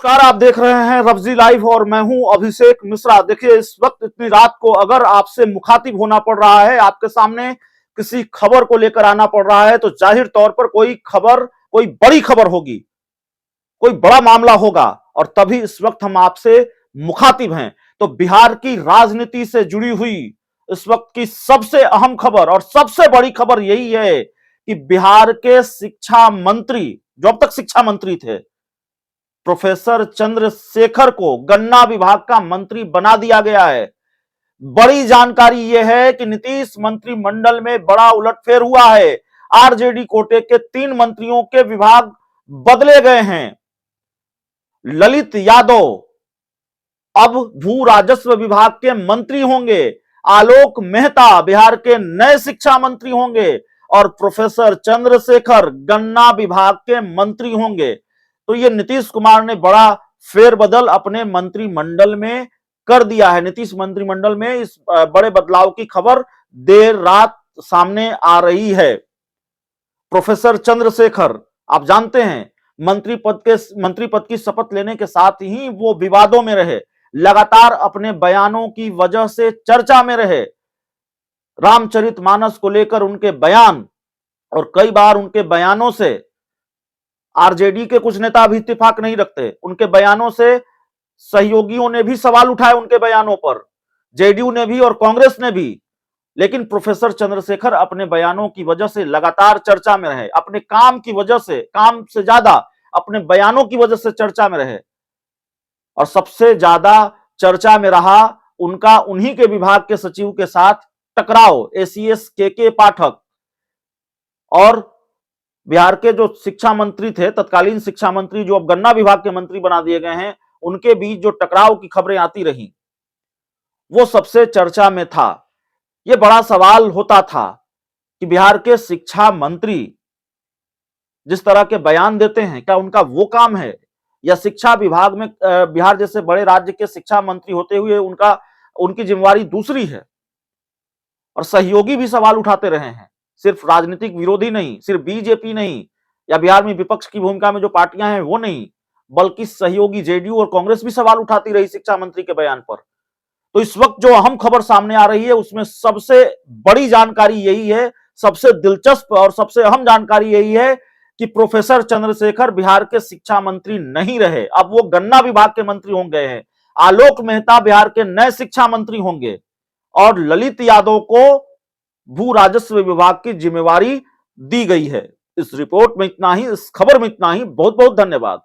नमस्कार, आप देख रहे हैं रफजी लाइव और मैं हूं अभिषेक मिश्रा। देखिए, इस वक्त इतनी रात को अगर आपसे मुखातिब होना पड़ रहा है, आपके सामने किसी खबर को लेकर आना पड़ रहा है, तो जाहिर तौर पर कोई खबर, कोई बड़ी खबर होगी, कोई बड़ा मामला होगा और तभी इस वक्त हम आपसे मुखातिब हैं। तो बिहार की राजनीति से जुड़ी हुई इस वक्त की सबसे अहम खबर और सबसे बड़ी खबर यही है कि बिहार के शिक्षा मंत्री, जो अब तक शिक्षा मंत्री थे, प्रोफेसर चंद्रशेखर को गन्ना विभाग का मंत्री बना दिया गया है। बड़ी जानकारी यह है कि नीतीश मंत्रिमंडल में बड़ा उलटफेर हुआ है। आरजेडी कोटे के 3 मंत्रियों के विभाग बदले गए हैं। ललित यादव अब भू राजस्व विभाग के मंत्री होंगे, आलोक मेहता बिहार के नए शिक्षा मंत्री होंगे और प्रोफेसर चंद्रशेखर गन्ना विभाग के मंत्री होंगे। तो ये नीतीश कुमार ने बड़ा फेरबदल अपने मंत्रिमंडल में कर दिया है। नीतीश मंत्रिमंडल में इस बड़े बदलाव की खबर देर रात सामने आ रही है। प्रोफेसर चंद्रशेखर, आप जानते हैं, मंत्री पद की शपथ लेने के साथ ही वो विवादों में रहे, लगातार अपने बयानों की वजह से चर्चा में रहे। रामचरितमानस को लेकर उनके बयान और कई बार उनके बयानों से आरजेडी के कुछ नेता भी इत्तेफाक नहीं रखते। उनके बयानों से सहयोगियों ने भी सवाल उठाए, उनके बयानों पर जेडीयू ने भी और कांग्रेस ने भी। लेकिन प्रोफेसर चंद्रशेखर अपने बयानों की वजह से लगातार चर्चा में रहे, अपने काम की वजह से, काम से ज्यादा अपने बयानों की वजह से चर्चा में रहे। और सबसे ज्यादा चर्चा में रहा उनका उन्हीं के विभाग के सचिव के साथ टकराव, एसीएस के पाठक और बिहार के जो शिक्षा मंत्री थे, तत्कालीन शिक्षा मंत्री जो अब गन्ना विभाग के मंत्री बना दिए गए हैं, उनके बीच जो टकराव की खबरें आती रही, वो सबसे चर्चा में था। यह बड़ा सवाल होता था कि बिहार के शिक्षा मंत्री जिस तरह के बयान देते हैं, क्या उनका वो काम है या शिक्षा विभाग में बिहार जैसे बड़े राज्य के शिक्षा मंत्री होते हुए उनकी जिम्मेवारी दूसरी है। और सहयोगी भी सवाल उठाते रहे हैं, सिर्फ राजनीतिक विरोधी नहीं, सिर्फ बीजेपी नहीं या बिहार में विपक्ष की भूमिका में जो पार्टियां हैं वो नहीं, बल्कि सहयोगी जेडीयू और कांग्रेस भी सवाल उठाती रही शिक्षा मंत्री के बयान पर। तो इस वक्त जो अहम खबर सामने आ रही है उसमें सबसे बड़ी जानकारी यही है, सबसे दिलचस्प और सबसे अहम जानकारी यही है कि प्रोफेसर चंद्रशेखर बिहार के शिक्षा मंत्री नहीं रहे, अब वो गन्ना विभाग के मंत्री हो गए हैं। आलोक मेहता बिहार के नए शिक्षा मंत्री होंगे और ललित यादव को भू राजस्व विभाग की जिम्मेवारी दी गई है। इस रिपोर्ट में इतना ही, इस खबर में इतना ही। बहुत बहुत धन्यवाद।